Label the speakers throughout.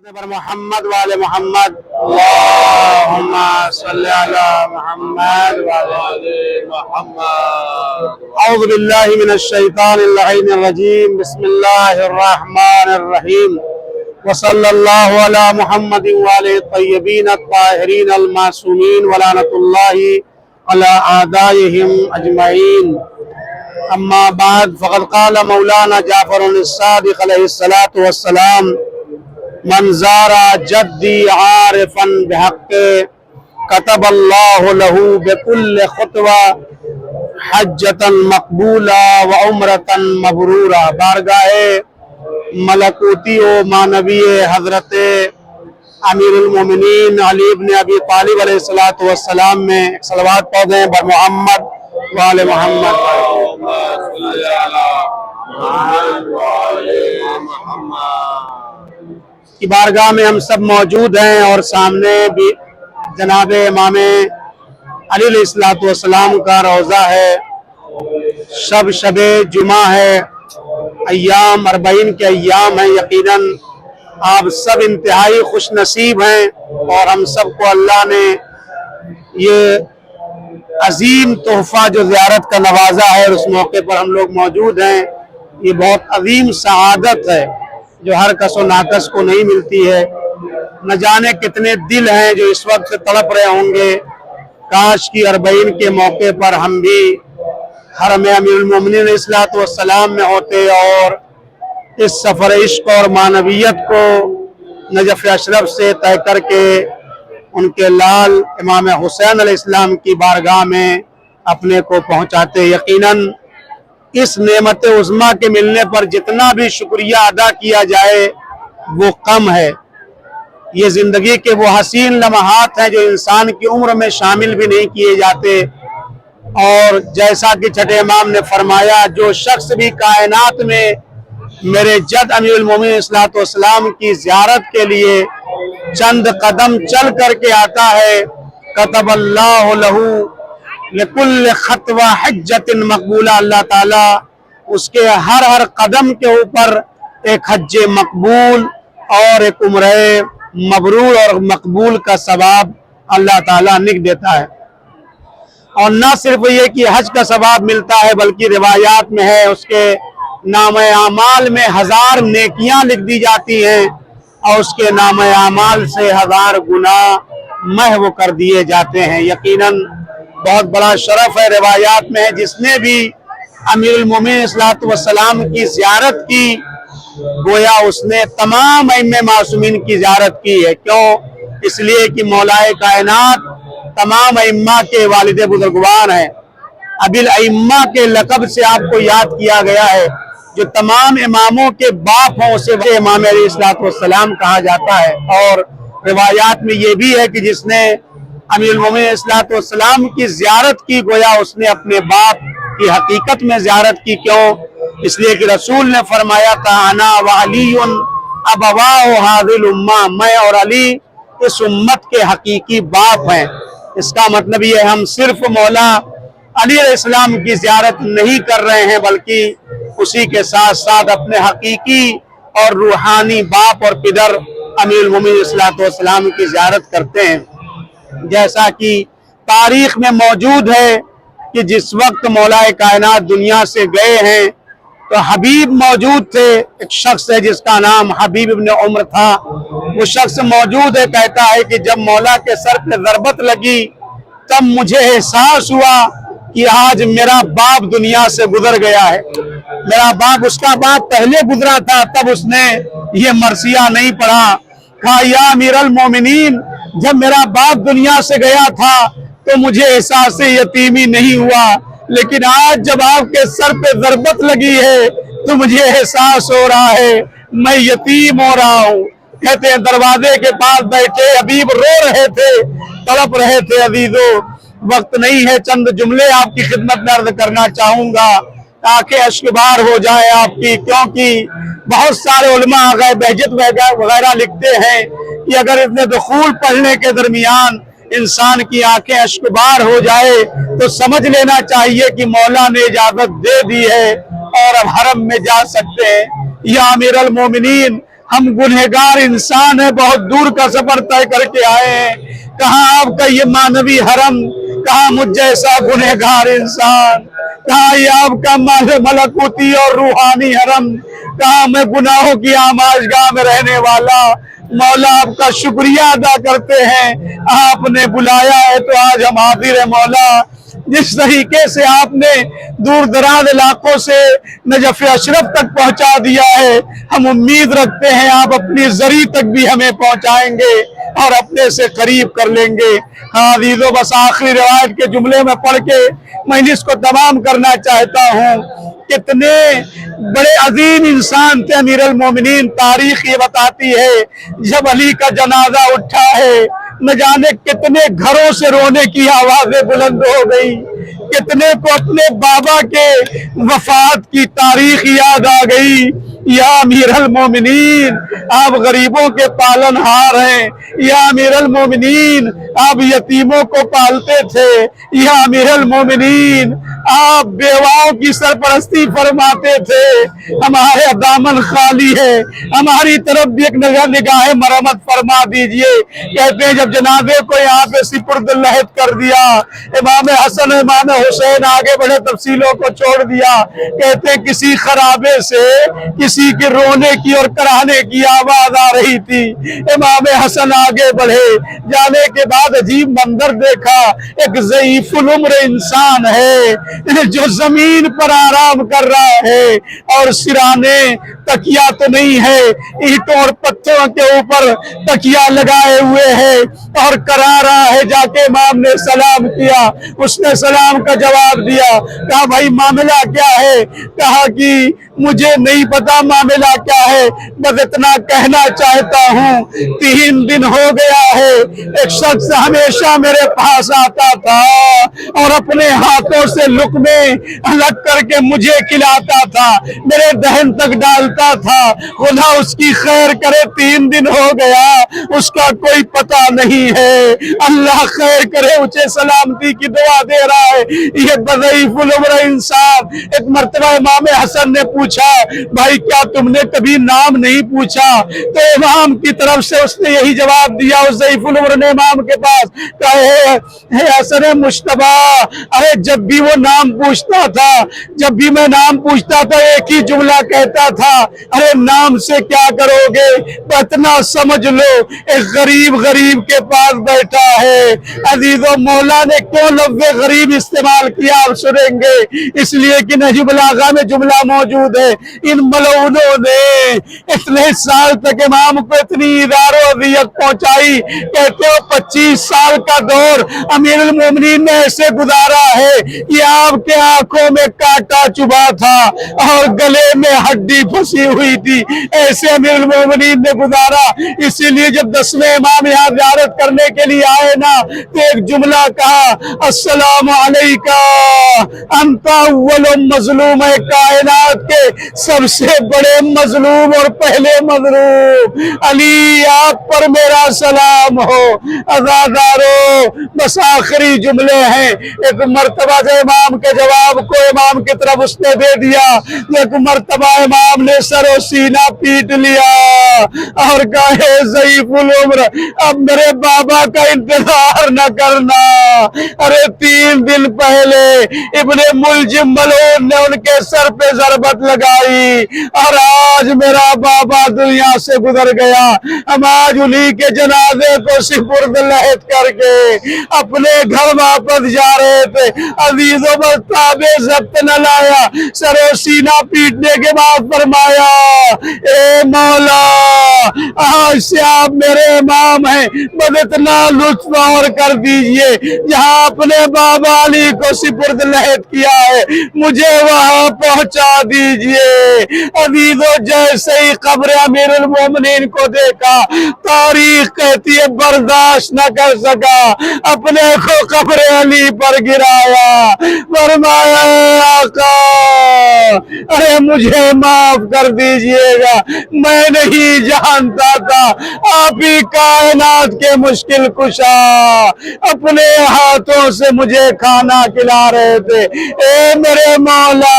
Speaker 1: محمد وآل محمد اللهم صل على محمد وآل محمد اعوذ باللہ من الشیطان اللعین الرجیم بسم اللہ الرحمن الرحیم وصلی اللہ علی محمد وآل الطیبین الطاہرین المعصومین ولعنۃ اللہ علی اعدائہم اجمعین اما بعد فقد قال مولانا جعفر الصادق علیہ الصلاۃ والسلام من زار جدی عارفا بحق کتب اللہ له بكل خطوہ حجتا مقبولا وعمرتا مبرورا۔ بارگاہ ملکوتی و معنوی حضرت امیر المومنین علی ابن ابی طالب علیہ السلام میں صلوات پڑھ دیں بر محمد وآل محمد کی بارگاہ میں ہم سب موجود ہیں اور سامنے بھی جناب امام علی علیہ السلام کا روضہ ہے، شب جمعہ ہے، ایام اربعین کے ایام ہیں۔ یقیناً آپ سب انتہائی خوش نصیب ہیں اور ہم سب کو اللہ نے یہ عظیم تحفہ جو زیارت کا نوازا ہے، اس موقع پر ہم لوگ موجود ہیں۔ یہ بہت عظیم سعادت ہے جو ہر کس و ناکس کو نہیں ملتی ہے۔ نہ جانے کتنے دل ہیں جو اس وقت سے تڑپ رہے ہوں گے، کاش کی اربعین کے موقع پر ہم بھی حرم امیر المومنین علیہ السلام میں ہوتے اور اس سفر عشق اور معنویت کو نجف اشرف سے طے کر کے ان کے لال امام حسین علیہ السلام کی بارگاہ میں اپنے کو پہنچاتے۔ یقیناً اس نعمت عظمیٰ کے ملنے پر جتنا بھی شکریہ ادا کیا جائے وہ کم ہے۔ یہ زندگی کے وہ حسین لمحات ہیں جو انسان کی عمر میں شامل بھی نہیں کیے جاتے، اور جیسا کہ چھٹے امام نے فرمایا، جو شخص بھی کائنات میں میرے جد امیر المومنین علیہ السلام کی زیارت کے لیے چند قدم چل کر کے آتا ہے، کتب اللہ لہو لکل خطوہ حجت مقبولہ، اللہ تعالیٰ اس کے ہر قدم کے اوپر ایک حج مقبول اور ایک عمرہ مبرور اور مقبول کا ثواب اللہ تعالیٰ لکھ دیتا ہے۔ اور نہ صرف یہ کہ حج کا ثواب ملتا ہے، بلکہ روایات میں ہے اس کے نام اعمال میں 1000 نیکیاں لکھ دی جاتی ہیں اور اس کے نام اعمال سے 1000 گناہ محو کر دیے جاتے ہیں۔ یقیناً بہت بڑا شرف ہے، روایات میں ہے جس نے بھی امیر المومنین علیہ السلام کی زیارت کی گویا اس نے تمام ائمہ معصومین کی زیارت کی ہے۔ کیوں؟ اس لیے کہ مولا کائنات تمام ائمہ کے والد بزرگوار ہیں۔ ابی الائمہ کے لقب سے آپ کو یاد کیا گیا ہے، جو تمام اماموں کے باپ ہوں اسے امام علیہ السلام کہا جاتا ہے۔ اور روایات میں یہ بھی ہے کہ جس نے امیر المومنین علیہ السلام کی زیارت کی گویا اس نے اپنے باپ کی حقیقت میں زیارت کی۔ کیوں؟ اس لیے کہ رسول نے فرمایا تھا، انا وعلی ابواہ ھذی الامہ، میں اور علی اس امت کے حقیقی باپ ہیں۔ اس کا مطلب یہ ہم صرف مولا علی علیہ السلام کی زیارت نہیں کر رہے ہیں، بلکہ اسی کے ساتھ ساتھ اپنے حقیقی اور روحانی باپ اور پدر امیر المومنین علیہ السلام کی زیارت کرتے ہیں۔ جیسا کہ تاریخ میں موجود ہے کہ جس وقت مولا کائنات دنیا سے گئے ہیں تو حبیب موجود تھے، ایک شخص ہے جس کا نام حبیب ابن عمر تھا، وہ شخص موجود ہے، کہتا ہے کہ جب مولا کے سر پہ ضربت لگی تب مجھے احساس ہوا کہ آج میرا باپ دنیا سے گزر گیا ہے۔ میرا باپ، اس کا باپ پہلے گزرا تھا، تب اس نے یہ مرثیہ نہیں پڑھا۔ کہا یا امیر المومنین، جب میرا باپ دنیا سے گیا تھا تو مجھے احساس یتیمی نہیں ہوا، لیکن آج جب آپ کے سر پہ ضربت لگی ہے تو مجھے احساس ہو رہا ہے میں یتیم ہو رہا ہوں۔ کہتے ہیں دروازے کے پاس بیٹھے حبیب رو رہے تھے، تڑپ رہے تھے۔ عزیزو، وقت نہیں ہے، چند جملے آپ کی خدمت میں عرض کرنا چاہوں گا تاکہ اشکبار ہو جائے آپ کی، کیونکہ بہت سارے علماء بہجت وغیرہ لکھتے ہیں کہ اگر ابن دخول پڑھنے کے درمیان انسان کی آنکھیں اشکبار ہو جائے تو سمجھ لینا چاہیے کہ مولا نے اجازت دے دی ہے اور اب حرم میں جا سکتے ہیں۔ یا امیر المومنین، हम गुनहगार इंसान हैं, बहुत दूर का सफर तय करके आए हैं। कहाँ आपका ये मानवी हरम, कहाँ मुझ जैसा गुनहगार इंसान, कहाँ ये आपका मलकूती और रूहानी हरम, कहाँ मैं गुनाहों की आमाशगाह में रहने वाला। मौला आपका शुक्रिया अदा करते हैं, आपने बुलाया है तो आज हम हाजिर हैं। मौला जिस तरीके से आपने दूर दराज इलाकों से नजफ अशरफ तक पहुंचा दिया है, हम उम्मीद रखते हैं आप अपनी जरी तक भी हमें पहुंचाएंगे और अपने से करीब कर लेंगे। हाँ अजीजों, बस आखिरी रिवायत के जुमले में पढ़ के मैं इसको तमाम करना चाहता हूँ। कितने बड़े अजीम इंसान थे अमीर अल मोमिनीन। तारीख ये बताती है जब अली का जनाजा उठा है, न जाने कितने घरों से रोने की आवाजें बुलंद हो गई, कितने को अपने बाबा के वफात की तारीख याद आ गई। या अमीर अल मोमिनीन, आप गरीबों के पालनहार हैं। या अमीर अल मोमिनीन, आप यतीमों को पालते थे। या अमीर अल मोमिनीन, आप बेवाओं की सरपरस्ती फरमाते थे। हमारे दामन खाली है, हमारी तरफ भी एक निगाह मरम्मत फरमा दीजिए। कहते हैं जब जनाजे को यहाँ पे सिपुर्द लहद कर दिया, इमाम हसन इमाम हुसैन आगे बढ़े, तफसीलों को छोड़ दिया। कहते हैं किसी खराबे से किसी के रोने की और कराहने की आवाज आ रही थी। इमाम हसन आगे बढ़े, जाने के बाद अजीब मंजर देखा। एक ज़ईफुल उम्र इंसान है जो जमीन पर आराम कर रहा है और सिराने तकिया तो नहीं है, ईंटों और पत्थरों के ऊपर तकिया लगाए हुए है और करा रहा है। जाके इमाम ने सलाम किया, उसने सलाम का जवाब दिया। कहा भाई मामला क्या है? कहा कि मुझे नहीं पता मामला क्या है, बस इतना कहना चाहता हूँ 3 दिन हो गया है एक शख्स हमेशा मेरे पास आता था और अपने हाथों से लुक़मे अलग करके मुझे खिलाता था, मेरे दहन तक डालता था। खुदा उसकी खैर करे, 3 दिन हो गया उसका कोई पता नहीं है। अल्लाह खैर करे, उसे सलामती की दुआ दे रहा है ये बज़ईफुल उम्र इंसान। एक मर्तबा इमाम हसन ने पूछा भाई क्या तुमने कभी नाम नहीं पूछा? तो इमाम की तरफ से उसने यही जवाब दिया। उस ज़ईफुल उम्र ने इमाम के पास कहे हसन मुश्तबा, अरे जब भी वो नाम पूछता था, जब भी मैं नाम पूछता था एक ही जुमला कहता था, अरे नाम से क्या करोगे, इतना समझ लो एक गरीब के पास बैठा है। अजीजों, मौला ने क्यों लफ्ज़ गरीब इस्तेमाल किया आप सुनेंगे, इसलिए कि नजीब बलागा में जुमला मौजूद है। इन मलऊनों ने इतने साल तक इमाम को इतनी इज़ार व अज़ियत पहुंचाई। कहते हो 25 साल का दौर अमीर अल मोमिनीन ने ऐसे गुजारा है कि आपके आंखों में कांटा चुभा था और गले में हड्डी फंसी हुई थी, ऐसे अमीर अल मोमिनीन ने गुजारा। इसीलिए जब 10वें इमाम यहाँ ज़ियारत करने के लिए आए ना तो एक जुमला कहा, अस्सलामु अलैका अंता अव्वलुम मज़लूम, कायनात के सबसे बड़े मजलूम और पहले मजलूम अली, आप पर मेरा सलाम हो। अज़ादारो, बस आखिरी जुमले हैं। एक मर्तबा से इमाम के जवाब को इमाम की तरफ उसने दे दिया, एक मर्तबा इमाम ने सरो सीना पीट लिया और कहे ज़ईफुल उम्र अब मेरे बाबा का इंतजार न करना। अरे 3 दिन पहले इब्ने मुलजिम मलून ने उनके सर पे ज़रबत लगाई और आज मेरा बाबा दुनिया से गुजर गया। हम आज उन्हीं के जनाजे को सिपुर्द लहद करके अपने घर वापस जा रहे थे। अजीजों, बस ताबे ज़ब्त न लाया, सरो सीना पीटने के बाद फरमाया, ए मौला आज से आप मेरे इमाम हैं, बस इतना लुत्फ और कर दीजिए, जहाँ अपने बाबा अली को सिपुर्द लहद किया है मुझे वहां पहुंचा दीजिए। अजीजों, जैसे ही कब्र अमीर अल मोमिनीन को देखा, तारीख कहती है बर्दाश्त न कर सका, अपने को कब्र अली पर गिराया। फरमाया "ऐ आका, अरे मुझे माफ कर दीजिए गया, मैं नहीं जानता था आप ही कायनात के मुश्किल कुशा, अपने हाथों से मुझे खाना खिला रहे थे। ए मेरे मौला,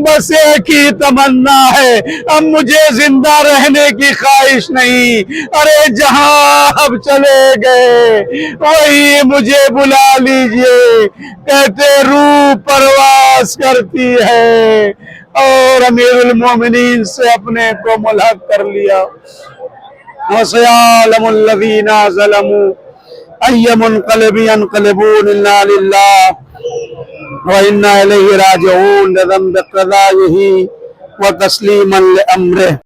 Speaker 1: बस एक ही तमन्ना है, अब मुझे जिंदा रहने की ख्वाहिश नहीं, अरे जहां अब चले गए वही मुझे बुला लीजिए। कहते रूह परवास करती है और अमीरुल मोमिनीन से अपने को मुल्हक कर लिया। वसयअलमुल्लज़ीना ज़लमू अय्य मुनक़लिबिन यनक़लिबून इन्ना लिल्लाहि व इन्ना इलैहि राजिऊन लिज़ंबि क़ज़ाइही व तस्लीमन लिअम्रिही।